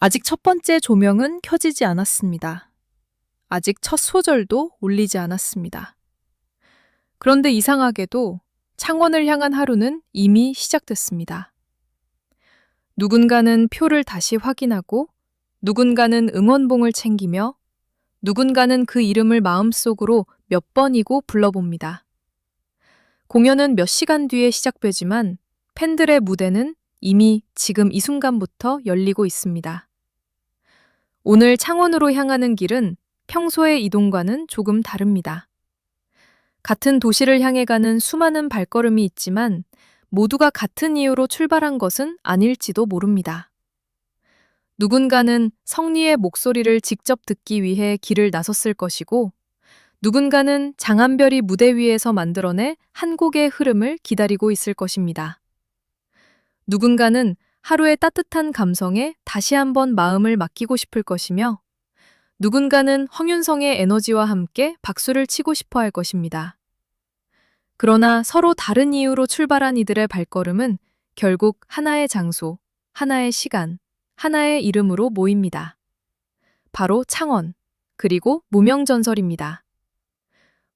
아직 첫 번째 조명은 켜지지 않았습니다. 아직 첫 소절도 울리지 않았습니다. 그런데 이상하게도 창원을 향한 하루는 이미 시작됐습니다. 누군가는 표를 다시 확인하고, 누군가는 응원봉을 챙기며, 누군가는 그 이름을 마음속으로 몇 번이고 불러봅니다. 공연은 몇 시간 뒤에 시작되지만 팬들의 무대는 이미 지금 이 순간부터 열리고 있습니다. 오늘 창원으로 향하는 길은 평소의 이동과는 조금 다릅니다. 같은 도시를 향해 가는 수많은 발걸음이 있지만 모두가 같은 이유로 출발한 것은 아닐지도 모릅니다. 누군가는 성리의 목소리를 직접 듣기 위해 길을 나섰을 것이고, 누군가는 장한별이 무대 위에서 만들어낸 한 곡의 흐름을 기다리고 있을 것입니다. 누군가는 하루의 따뜻한 감성에 다시 한번 마음을 맡기고 싶을 것이며, 누군가는 황윤성의 에너지와 함께 박수를 치고 싶어 할 것입니다. 그러나 서로 다른 이유로 출발한 이들의 발걸음은 결국 하나의 장소, 하나의 시간, 하나의 이름으로 모입니다. 바로 창원, 그리고 무명전설입니다.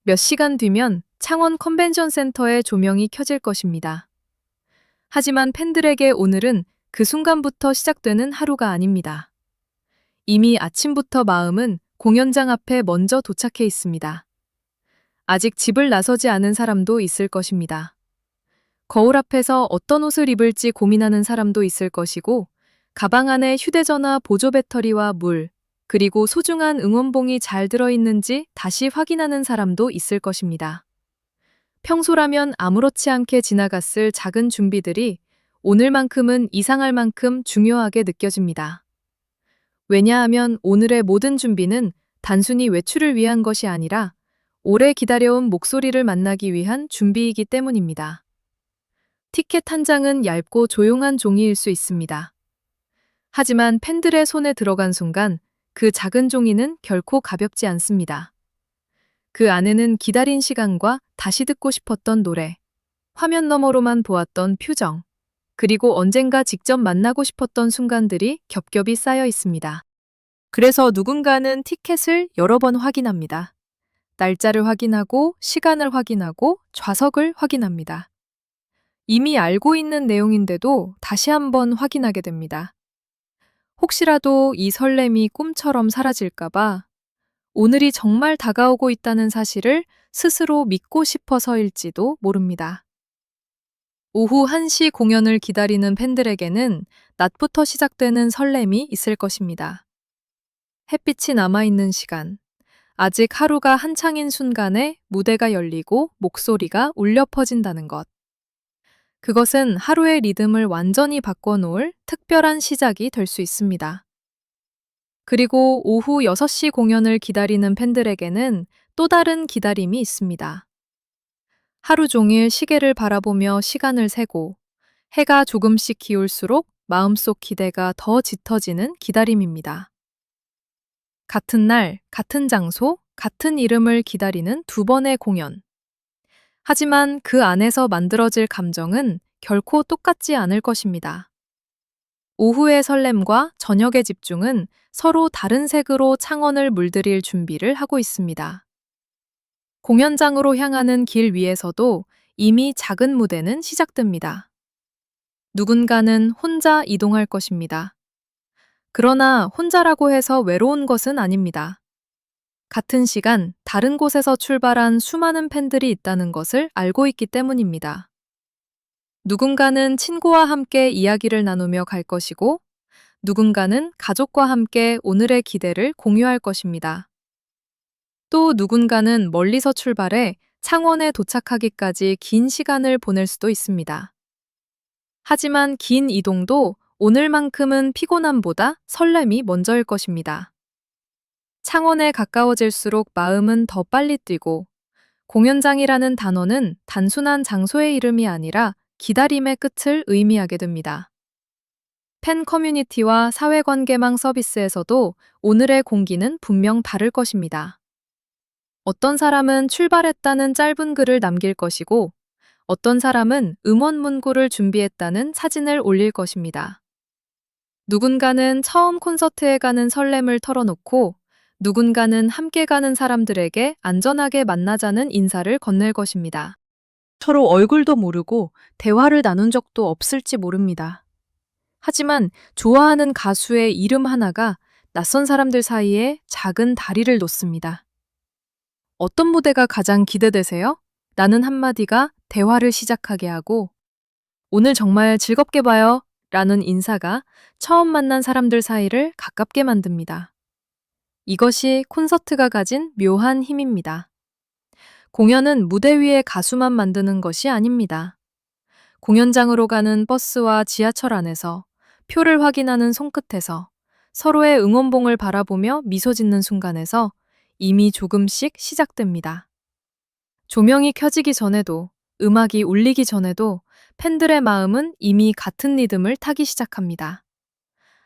몇 시간 뒤면 창원 컨벤션 센터의 조명이 켜질 것입니다. 하지만 팬들에게 오늘은 그 순간부터 시작되는 하루가 아닙니다. 이미 아침부터 마음은 공연장 앞에 먼저 도착해 있습니다. 아직 집을 나서지 않은 사람도 있을 것입니다. 거울 앞에서 어떤 옷을 입을지 고민하는 사람도 있을 것이고, 가방 안에 휴대전화 보조 배터리와 물, 그리고 소중한 응원봉이 잘 들어있는지 다시 확인하는 사람도 있을 것입니다. 평소라면 아무렇지 않게 지나갔을 작은 준비들이 오늘만큼은 이상할 만큼 중요하게 느껴집니다. 왜냐하면 오늘의 모든 준비는 단순히 외출을 위한 것이 아니라 오래 기다려온 목소리를 만나기 위한 준비이기 때문입니다. 티켓 한 장은 얇고 조용한 종이일 수 있습니다. 하지만 팬들의 손에 들어간 순간 그 작은 종이는 결코 가볍지 않습니다. 그 안에는 기다린 시간과 다시 듣고 싶었던 노래, 화면 너머로만 보았던 표정, 그리고 언젠가 직접 만나고 싶었던 순간들이 겹겹이 쌓여 있습니다. 그래서 누군가는 티켓을 여러 번 확인합니다. 날짜를 확인하고, 시간을 확인하고, 좌석을 확인합니다. 이미 알고 있는 내용인데도 다시 한번 확인하게 됩니다. 혹시라도 이 설렘이 꿈처럼 사라질까봐 오늘이 정말 다가오고 있다는 사실을 스스로 믿고 싶어서일지도 모릅니다. 오후 1시 공연을 기다리는 팬들에게는 낮부터 시작되는 설렘이 있을 것입니다. 햇빛이 남아있는 시간, 아직 하루가 한창인 순간에 무대가 열리고 목소리가 울려 퍼진다는 것. 그것은 하루의 리듬을 완전히 바꿔놓을 특별한 시작이 될 수 있습니다. 그리고 오후 6시 공연을 기다리는 팬들에게는 또 다른 기다림이 있습니다. 하루 종일 시계를 바라보며 시간을 세고 해가 조금씩 기울수록 마음속 기대가 더 짙어지는 기다림입니다. 같은 날, 같은 장소, 같은 이름을 기다리는 두 번의 공연. 하지만 그 안에서 만들어질 감정은 결코 똑같지 않을 것입니다. 오후의 설렘과 저녁의 집중은 서로 다른 색으로 창원을 물들일 준비를 하고 있습니다. 공연장으로 향하는 길 위에서도 이미 작은 무대는 시작됩니다. 누군가는 혼자 이동할 것입니다. 그러나 혼자라고 해서 외로운 것은 아닙니다. 같은 시간, 다른 곳에서 출발한 수많은 팬들이 있다는 것을 알고 있기 때문입니다. 누군가는 친구와 함께 이야기를 나누며 갈 것이고, 누군가는 가족과 함께 오늘의 기대를 공유할 것입니다. 또 누군가는 멀리서 출발해 창원에 도착하기까지 긴 시간을 보낼 수도 있습니다. 하지만 긴 이동도 오늘만큼은 피곤함보다 설렘이 먼저일 것입니다. 창원에 가까워질수록 마음은 더 빨리 뛰고, 공연장이라는 단어는 단순한 장소의 이름이 아니라 기다림의 끝을 의미하게 됩니다. 팬 커뮤니티와 사회관계망 서비스에서도 오늘의 공기는 분명 다를 것입니다. 어떤 사람은 출발했다는 짧은 글을 남길 것이고, 어떤 사람은 응원 문구를 준비했다는 사진을 올릴 것입니다. 누군가는 처음 콘서트에 가는 설렘을 털어놓고 누군가는 함께 가는 사람들에게 안전하게 만나자는 인사를 건넬 것입니다. 서로 얼굴도 모르고 대화를 나눈 적도 없을지 모릅니다. 하지만 좋아하는 가수의 이름 하나가 낯선 사람들 사이에 작은 다리를 놓습니다. 어떤 무대가 가장 기대되세요? 라는 한마디가 대화를 시작하게 하고 오늘 정말 즐겁게 봐요 라는 인사가 처음 만난 사람들 사이를 가깝게 만듭니다. 이것이 콘서트가 가진 묘한 힘입니다. 공연은 무대 위의 가수만 만드는 것이 아닙니다. 공연장으로 가는 버스와 지하철 안에서, 표를 확인하는 손끝에서, 서로의 응원봉을 바라보며 미소 짓는 순간에서 이미 조금씩 시작됩니다. 조명이 켜지기 전에도, 음악이 울리기 전에도 팬들의 마음은 이미 같은 리듬을 타기 시작합니다.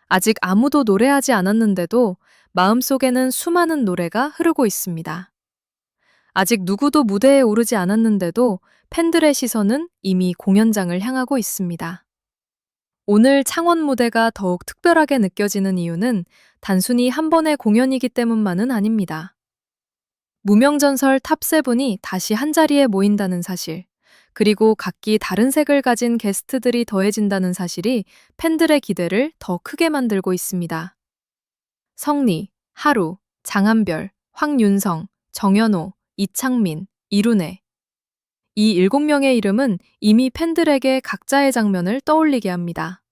아직 아무도 노래하지 않았는데도 마음속에는 수많은 노래가 흐르고 있습니다. 아직 누구도 무대에 오르지 않았는데도 팬들의 시선은 이미 공연장을 향하고 있습니다. 오늘 창원 무대가 더욱 특별하게 느껴지는 이유는 단순히 한 번의 공연이기 때문만은 아닙니다. 무명전설 탑7이 다시 한자리에 모인다는 사실, 그리고 각기 다른 색을 가진 게스트들이 더해진다는 사실이 팬들의 기대를 더 크게 만들고 있습니다. 성리, 하루, 장한별, 황윤성, 정연호, 이창민, 이룬혜. 이 7명의 이름은 이미 팬들에게 각자의 장면을 떠올리게 합니다.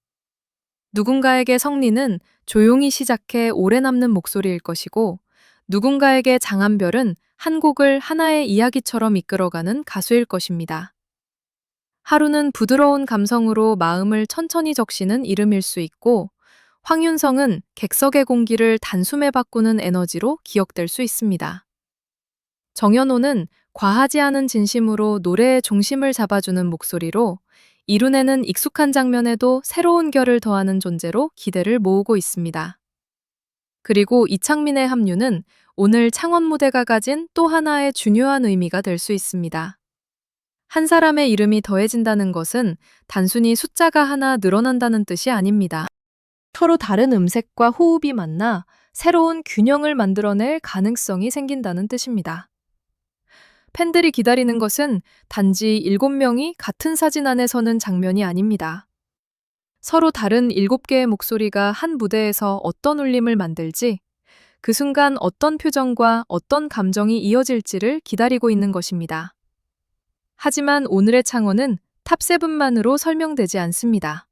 누군가에게 성리는 조용히 시작해 오래 남는 목소리일 것이고, 누군가에게 장한별은 한 곡을 하나의 이야기처럼 이끌어가는 가수일 것입니다. 하루는 부드러운 감성으로 마음을 천천히 적시는 이름일 수 있고, 황윤성은 객석의 공기를 단숨에 바꾸는 에너지로 기억될 수 있습니다. 정연호는 과하지 않은 진심으로 노래의 중심을 잡아주는 목소리로, 이룬혜는 익숙한 장면에도 새로운 결을 더하는 존재로 기대를 모으고 있습니다. 그리고 이창민의 합류는 오늘 창원 무대가 가진 또 하나의 중요한 의미가 될 수 있습니다. 한 사람의 이름이 더해진다는 것은 단순히 숫자가 하나 늘어난다는 뜻이 아닙니다. 서로 다른 음색과 호흡이 만나 새로운 균형을 만들어낼 가능성이 생긴다는 뜻입니다. 팬들이 기다리는 것은 단지 7명이 같은 사진 안에 서는 장면이 아닙니다. 서로 다른 7개의 목소리가 한 무대에서 어떤 울림을 만들지, 그 순간 어떤 표정과 어떤 감정이 이어질지를 기다리고 있는 것입니다. 하지만 오늘의 창원은 탑7만으로 설명되지 않습니다.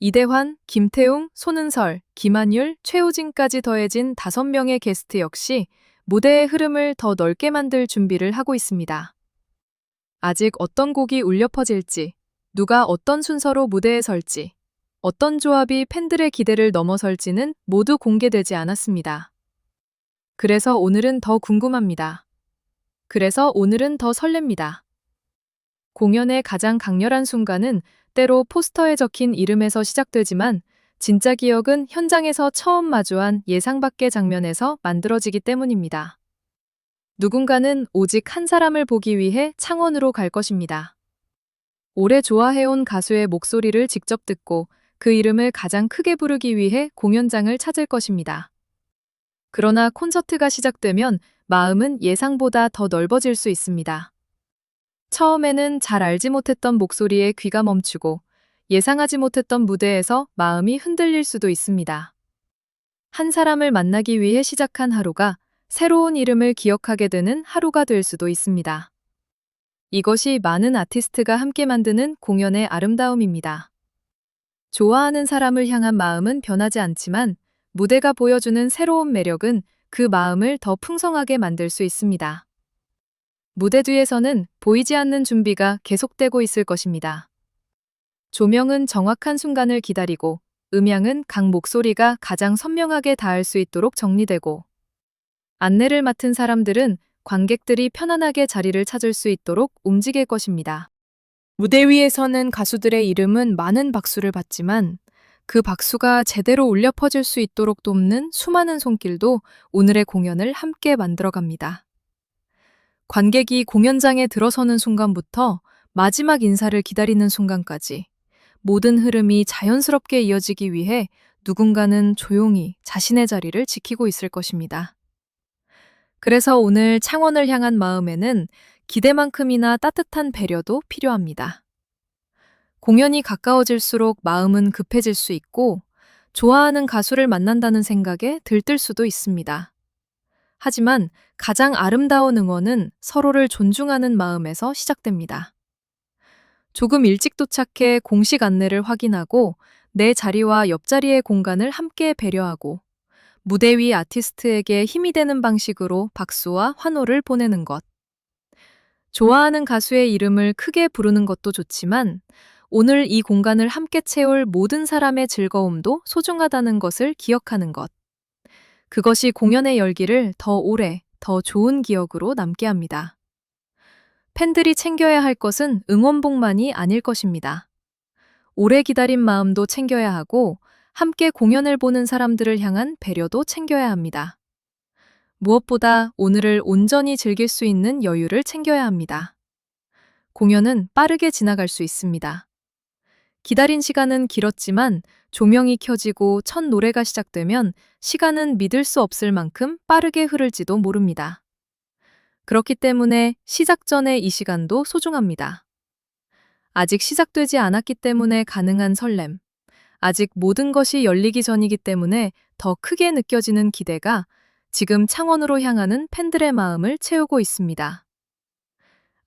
이대환, 김태웅, 손은설, 김한율, 최우진까지 더해진 5명의 게스트 역시 무대의 흐름을 더 넓게 만들 준비를 하고 있습니다. 아직 어떤 곡이 울려 퍼질지, 누가 어떤 순서로 무대에 설지, 어떤 조합이 팬들의 기대를 넘어설지는 모두 공개되지 않았습니다. 그래서 오늘은 더 궁금합니다. 그래서 오늘은 더 설렙니다. 공연의 가장 강렬한 순간은 때로 포스터에 적힌 이름에서 시작되지만 진짜 기억은 현장에서 처음 마주한 예상 밖의 장면에서 만들어지기 때문입니다. 누군가는 오직 한 사람을 보기 위해 창원으로 갈 것입니다. 오래 좋아해온 가수의 목소리를 직접 듣고 그 이름을 가장 크게 부르기 위해 공연장을 찾을 것입니다. 그러나 콘서트가 시작되면 마음은 예상보다 더 넓어질 수 있습니다. 처음에는 잘 알지 못했던 목소리에 귀가 멈추고 예상하지 못했던 무대에서 마음이 흔들릴 수도 있습니다. 한 사람을 만나기 위해 시작한 하루가 새로운 이름을 기억하게 되는 하루가 될 수도 있습니다. 이것이 많은 아티스트가 함께 만드는 공연의 아름다움입니다. 좋아하는 사람을 향한 마음은 변하지 않지만 무대가 보여주는 새로운 매력은 그 마음을 더 풍성하게 만들 수 있습니다. 무대 뒤에서는 보이지 않는 준비가 계속되고 있을 것입니다. 조명은 정확한 순간을 기다리고, 음향은 각 목소리가 가장 선명하게 닿을 수 있도록 정리되고, 안내를 맡은 사람들은 관객들이 편안하게 자리를 찾을 수 있도록 움직일 것입니다. 무대 위에 서는 가수들의 이름은 많은 박수를 받지만 그 박수가 제대로 울려 퍼질 수 있도록 돕는 수많은 손길도 오늘의 공연을 함께 만들어갑니다. 관객이 공연장에 들어서는 순간부터 마지막 인사를 기다리는 순간까지 모든 흐름이 자연스럽게 이어지기 위해 누군가는 조용히 자신의 자리를 지키고 있을 것입니다. 그래서 오늘 창원을 향한 마음에는 기대만큼이나 따뜻한 배려도 필요합니다. 공연이 가까워질수록 마음은 급해질 수 있고, 좋아하는 가수를 만난다는 생각에 들뜰 수도 있습니다. 하지만 가장 아름다운 응원은 서로를 존중하는 마음에서 시작됩니다. 조금 일찍 도착해 공식 안내를 확인하고 내 자리와 옆자리의 공간을 함께 배려하고 무대 위 아티스트에게 힘이 되는 방식으로 박수와 환호를 보내는 것. 좋아하는 가수의 이름을 크게 부르는 것도 좋지만 오늘 이 공간을 함께 채울 모든 사람의 즐거움도 소중하다는 것을 기억하는 것. 그것이 공연의 열기를 더 오래, 더 좋은 기억으로 남게 합니다. 팬들이 챙겨야 할 것은 응원봉만이 아닐 것입니다. 오래 기다린 마음도 챙겨야 하고 함께 공연을 보는 사람들을 향한 배려도 챙겨야 합니다. 무엇보다 오늘을 온전히 즐길 수 있는 여유를 챙겨야 합니다. 공연은 빠르게 지나갈 수 있습니다. 기다린 시간은 길었지만 조명이 켜지고 첫 노래가 시작되면 시간은 믿을 수 없을 만큼 빠르게 흐를지도 모릅니다. 그렇기 때문에 시작 전에 이 시간도 소중합니다. 아직 시작되지 않았기 때문에 가능한 설렘, 아직 모든 것이 열리기 전이기 때문에 더 크게 느껴지는 기대가 지금 창원으로 향하는 팬들의 마음을 채우고 있습니다.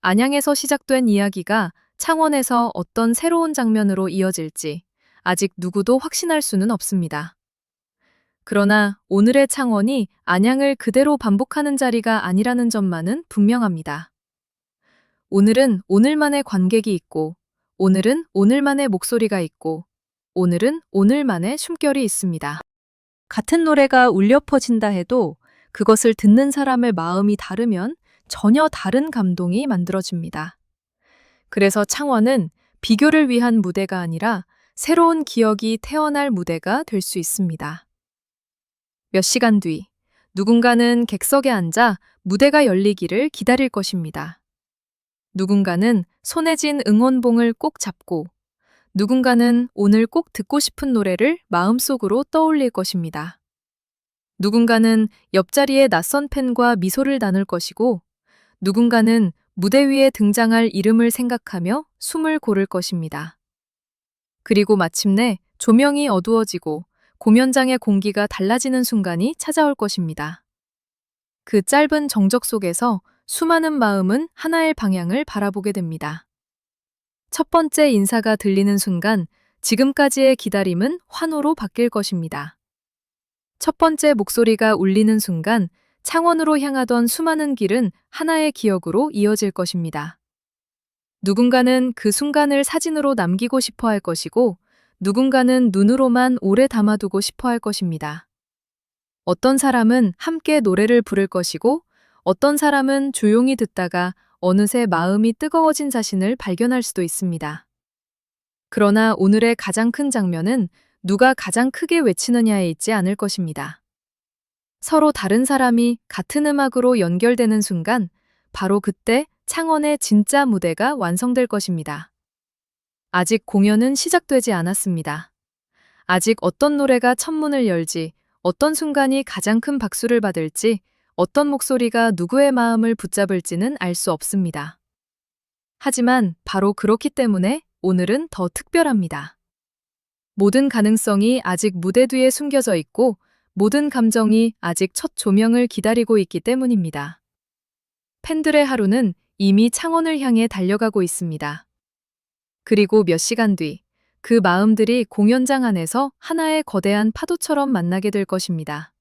안양에서 시작된 이야기가 창원에서 어떤 새로운 장면으로 이어질지 아직 누구도 확신할 수는 없습니다. 그러나 오늘의 창원이 안양을 그대로 반복하는 자리가 아니라는 점만은 분명합니다. 오늘은 오늘만의 관객이 있고, 오늘은 오늘만의 목소리가 있고, 오늘은 오늘만의 숨결이 있습니다. 같은 노래가 울려 퍼진다 해도 그것을 듣는 사람의 마음이 다르면 전혀 다른 감동이 만들어집니다. 그래서 창원은 비교를 위한 무대가 아니라 새로운 기억이 태어날 무대가 될 수 있습니다. 몇 시간 뒤, 누군가는 객석에 앉아 무대가 열리기를 기다릴 것입니다. 누군가는 손에 쥔 응원봉을 꼭 잡고, 누군가는 오늘 꼭 듣고 싶은 노래를 마음속으로 떠올릴 것입니다. 누군가는 옆자리에 낯선 팬과 미소를 나눌 것이고, 누군가는 무대 위에 등장할 이름을 생각하며 숨을 고를 것입니다. 그리고 마침내 조명이 어두워지고 공연장의 공기가 달라지는 순간이 찾아올 것입니다. 그 짧은 정적 속에서 수많은 마음은 하나의 방향을 바라보게 됩니다. 첫 번째 인사가 들리는 순간 지금까지의 기다림은 환호로 바뀔 것입니다. 첫 번째 목소리가 울리는 순간 창원으로 향하던 수많은 길은 하나의 기억으로 이어질 것입니다. 누군가는 그 순간을 사진으로 남기고 싶어 할 것이고, 누군가는 눈으로만 오래 담아두고 싶어 할 것입니다. 어떤 사람은 함께 노래를 부를 것이고, 어떤 사람은 조용히 듣다가 어느새 마음이 뜨거워진 자신을 발견할 수도 있습니다. 그러나 오늘의 가장 큰 장면은 누가 가장 크게 외치느냐에 있지 않을 것입니다. 서로 다른 사람이 같은 음악으로 연결되는 순간, 바로 그때 창원의 진짜 무대가 완성될 것입니다. 아직 공연은 시작되지 않았습니다. 아직 어떤 노래가 첫 문을 열지, 어떤 순간이 가장 큰 박수를 받을지, 어떤 목소리가 누구의 마음을 붙잡을지는 알 수 없습니다. 하지만 바로 그렇기 때문에 오늘은 더 특별합니다. 모든 가능성이 아직 무대 뒤에 숨겨져 있고, 모든 감정이 아직 첫 조명을 기다리고 있기 때문입니다. 팬들의 하루는 이미 창원을 향해 달려가고 있습니다. 그리고 몇 시간 뒤, 그 마음들이 공연장 안에서 하나의 거대한 파도처럼 만나게 될 것입니다.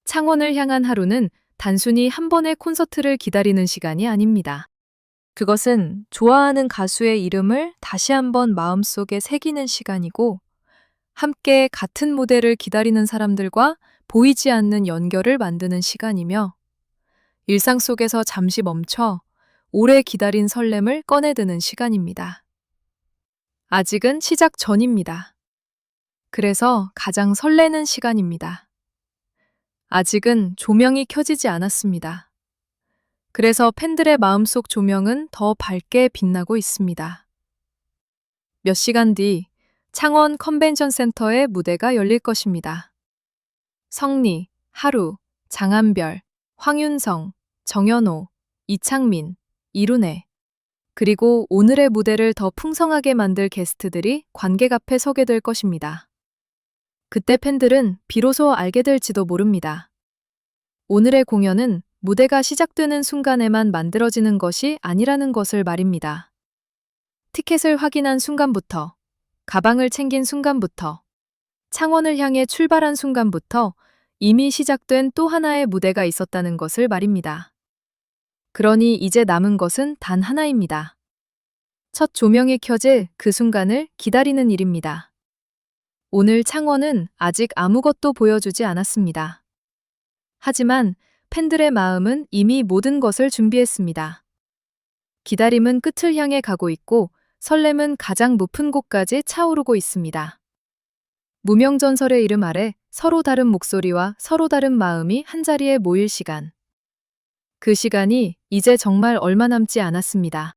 창원을 향한 하루는 단순히 한 번의 콘서트를 기다리는 시간이 아닙니다. 그것은 좋아하는 가수의 이름을 다시 한번 마음속에 새기는 시간이고, 함께 같은 무대를 기다리는 사람들과 보이지 않는 연결을 만드는 시간이며, 일상 속에서 잠시 멈춰 오래 기다린 설렘을 꺼내드는 시간입니다. 아직은 시작 전입니다. 그래서 가장 설레는 시간입니다. 아직은 조명이 켜지지 않았습니다. 그래서 팬들의 마음속 조명은 더 밝게 빛나고 있습니다. 몇 시간 뒤, 창원 컨벤션 센터의 무대가 열릴 것입니다. 성리, 하루, 장한별, 황윤성, 정연호, 이창민, 이룬혜. 그리고 오늘의 무대를 더 풍성하게 만들 게스트들이 관객 앞에 서게 될 것입니다. 그때 팬들은 비로소 알게 될지도 모릅니다. 오늘의 공연은 무대가 시작되는 순간에만 만들어지는 것이 아니라는 것을 말입니다. 티켓을 확인한 순간부터, 가방을 챙긴 순간부터, 창원을 향해 출발한 순간부터 이미 시작된 또 하나의 무대가 있었다는 것을 말입니다. 그러니 이제 남은 것은 단 하나입니다. 첫 조명이 켜질 그 순간을 기다리는 일입니다. 오늘 창원은 아직 아무것도 보여주지 않았습니다. 하지만 팬들의 마음은 이미 모든 것을 준비했습니다. 기다림은 끝을 향해 가고 있고 설렘은 가장 높은 곳까지 차오르고 있습니다. 무명전설의 이름 아래 서로 다른 목소리와 서로 다른 마음이 한자리에 모일 시간. 그 시간이 이제 정말 얼마 남지 않았습니다.